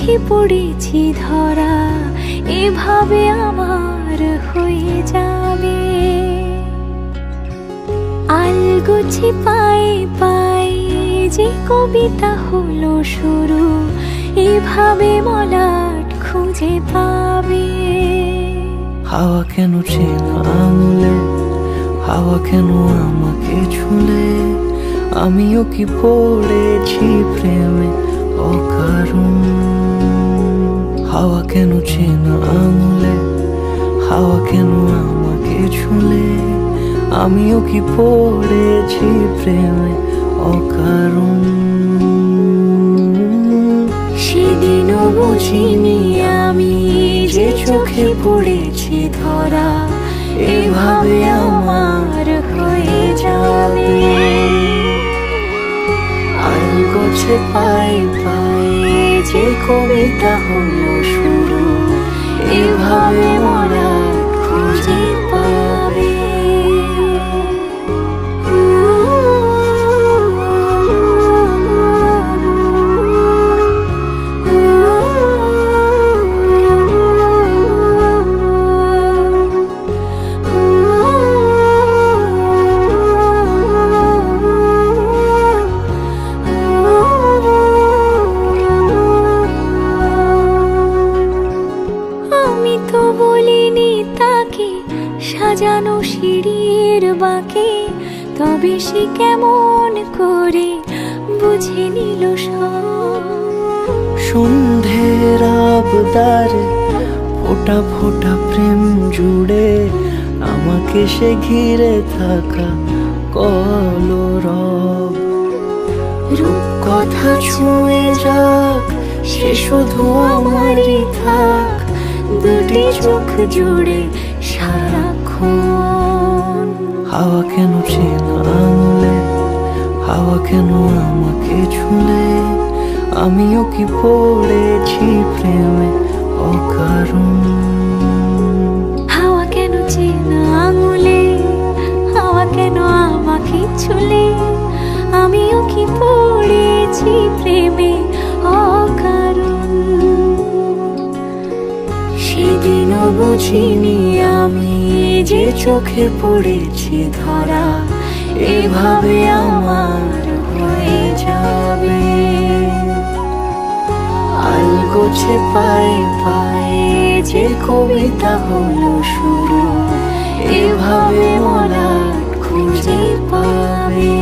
চোখে পড়েছি ধরা, এভাবে আমার হয়ে যাবে। আলগোছে পায়ে পায়ে যে কবিতা হলো শুরু, এভাবে মলাট খুঁজে পাবে। হাওয়া কেন চেনা আঙুলে, হাওয়া কেন আমাকে ছুলে, আমিও কি পড়েছি প্রেমে অকারণ। হাওয়া কেন চেনা আঙুলে, হাওয়া কেন আমাকে ছুলে, আমিও কি পড়েছি প্রেমে অকারণ। সেদিনও বুঝিনি আমি যে চোখে পড়েছি ধরা, এভাবে আমার হয়ে যাবে। আলগোছে পায়ে পায়ে যে কবিতা হলো শুরু, এভাবে মরা খুঁজে পাবে। আমি তো বলিনি তাকে সাজানো সিঁড়ির বাঁকে, তবে সে কেমন করে বুঝে নিল সব। সন্ধ্যের আবদারে ফোটা ফোটা প্রেম জুড়ে, আমাকে সে ঘিরে থাকা কলরব। রূপকথা ছুঁয়ে যাক, সে শুধু আমারই থাক, দুটি চোখ জুড়ে সারাক্ষণ। হাওয়া কেন চেনা আঙুলে, হাওয়া কেন আমাকে ছুলে, আমিও কি পড়েছি প্রেমে অকারণ। হাওয়া কেন চেনা আঙুলে, হাওয়া কেন আমাকে ছুলে, আমিও কি পড়েছি প্রেমে অকারণ। সেদিনও বুঝিনি আমি যে চোখে পড়েছি ধরা, এভাবে আমার হয়ে যাবে। আলগোছে পায়ে পায়ে যে কবিতা হলো শুরু, এভাবে মলাট খুঁজে পাবে।